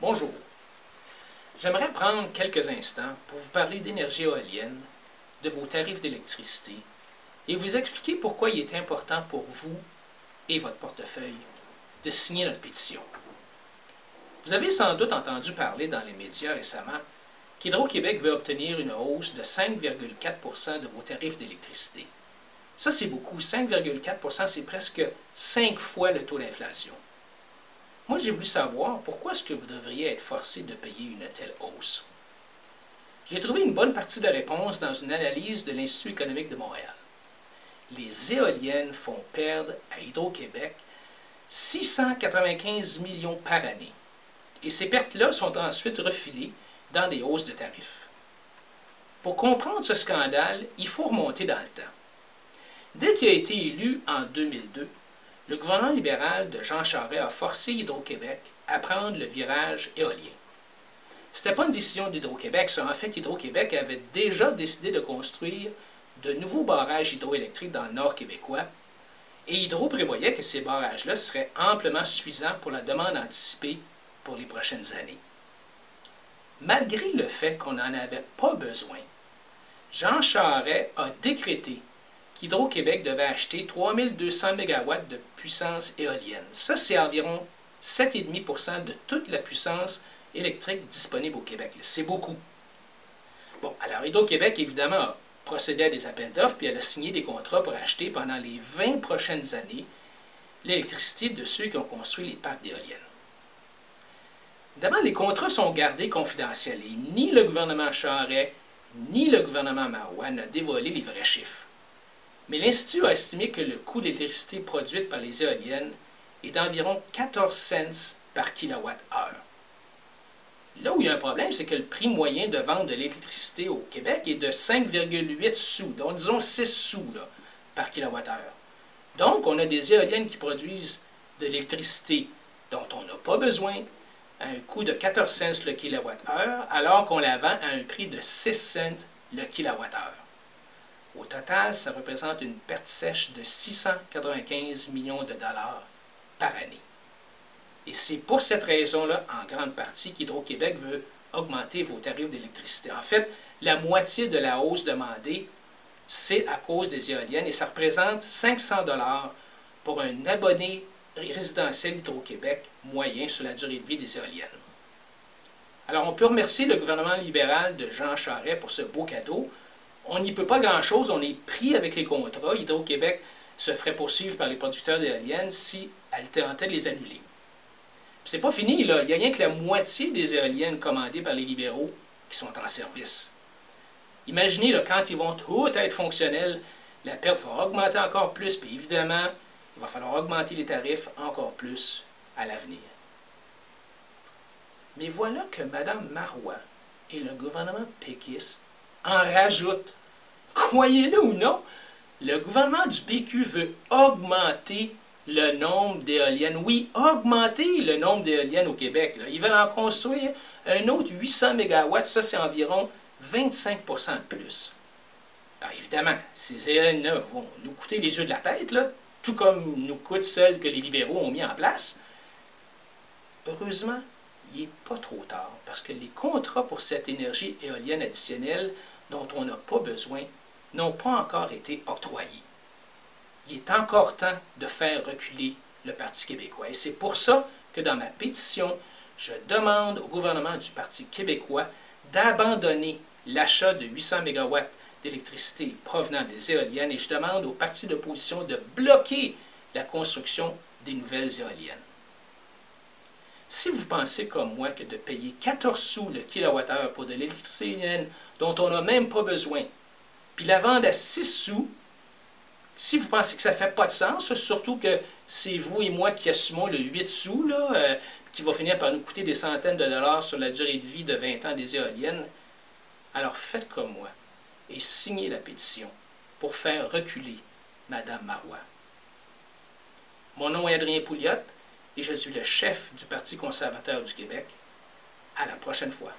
Bonjour. J'aimerais prendre quelques instants pour vous parler d'énergie éolienne, de vos tarifs d'électricité et vous expliquer pourquoi il est important pour vous et votre portefeuille de signer notre pétition. Vous avez sans doute entendu parler dans les médias récemment qu'Hydro-Québec veut obtenir une hausse de 5,4 % de vos tarifs d'électricité. Ça, c'est beaucoup. 5,4 %, c'est presque 5 fois le taux d'inflation. Moi, j'ai voulu savoir pourquoi est-ce que vous devriez être forcé de payer une telle hausse. J'ai trouvé une bonne partie de la réponse dans une analyse de l'Institut économique de Montréal. Les éoliennes font perdre à Hydro-Québec 695 millions par année. Et ces pertes-là sont ensuite refilées dans des hausses de tarifs. Pour comprendre ce scandale, il faut remonter dans le temps. Dès qu'il a été élu en 2002, le gouvernement libéral de Jean Charest a forcé Hydro-Québec à prendre le virage éolien. Ce n'était pas une décision d'Hydro-Québec, ça. En fait, Hydro-Québec avait déjà décidé de construire de nouveaux barrages hydroélectriques dans le nord québécois, et Hydro prévoyait que ces barrages-là seraient amplement suffisants pour la demande anticipée pour les prochaines années. Malgré le fait qu'on n'en avait pas besoin, Jean Charest a décrété qu'Hydro-Québec devait acheter 3200 MW de puissance éolienne. Ça, c'est environ 7,5 % de toute la puissance électrique disponible au Québec. C'est beaucoup. Bon, alors Hydro-Québec, évidemment, a procédé à des appels d'offres, puis elle a signé des contrats pour acheter pendant les 20 prochaines années l'électricité de ceux qui ont construit les parcs d'éoliennes. Évidemment, les contrats sont gardés confidentiels et ni le gouvernement Charest ni le gouvernement Marois n'a dévoilé les vrais chiffres. Mais l'Institut a estimé que le coût d'électricité produite par les éoliennes est d'environ 14 cents par kilowattheure. Là où il y a un problème, c'est que le prix moyen de vente de l'électricité au Québec est de 5,8 sous, donc disons 6 sous là, par kilowattheure. Donc, on a des éoliennes qui produisent de l'électricité dont on n'a pas besoin à un coût de 14 cents le kilowattheure, alors qu'on la vend à un prix de 6 cents le kilowattheure. Au total, ça représente une perte sèche de 695 millions de dollars par année. Et c'est pour cette raison-là, en grande partie, qu'Hydro-Québec veut augmenter vos tarifs d'électricité. En fait, la moitié de la hausse demandée, c'est à cause des éoliennes et ça représente 500 $ pour un abonné résidentiel Hydro-Québec moyen sur la durée de vie des éoliennes. Alors, on peut remercier le gouvernement libéral de Jean Charest pour ce beau cadeau. On n'y peut pas grand-chose, on est pris avec les contrats. Hydro-Québec se ferait poursuivre par les producteurs d'éoliennes si elle tentait de les annuler. C'est pas fini, là. Il n'y a rien que la moitié des éoliennes commandées par les libéraux qui sont en service. Imaginez, là, quand ils vont tous être fonctionnels, la perte va augmenter encore plus, puis évidemment, il va falloir augmenter les tarifs encore plus à l'avenir. Mais voilà que Mme Marois et le gouvernement péquiste en rajoutent. Croyez-le ou non, le gouvernement du PQ veut augmenter le nombre d'éoliennes. Oui, augmenter le nombre d'éoliennes au Québec. Là. Ils veulent en construire un autre 800 MW, ça c'est environ 25 % de plus. Alors évidemment, ces éoliennes-là vont nous coûter les yeux de la tête, là, tout comme nous coûtent celles que les libéraux ont mis en place. Heureusement, il n'est pas trop tard, parce que les contrats pour cette énergie éolienne additionnelle dont on n'a pas besoin n'ont pas encore été octroyés. Il est encore temps de faire reculer le Parti québécois. Et c'est pour ça que dans ma pétition, je demande au gouvernement du Parti québécois d'abandonner l'achat de 800 MW d'électricité provenant des éoliennes et je demande au parti d'opposition de bloquer la construction des nouvelles éoliennes. Si vous pensez comme moi que de payer 14 sous le kilowattheure pour de l'électricité éolienne dont on n'a même pas besoin, puis la vendre à 6 sous, si vous pensez que ça ne fait pas de sens, surtout que c'est vous et moi qui assumons le 8 sous, là, qui va finir par nous coûter des centaines de dollars sur la durée de vie de 20 ans des éoliennes, alors faites comme moi et signez la pétition pour faire reculer Mme Marois. Mon nom est Adrien Pouliot et je suis le chef du Parti conservateur du Québec. À la prochaine fois.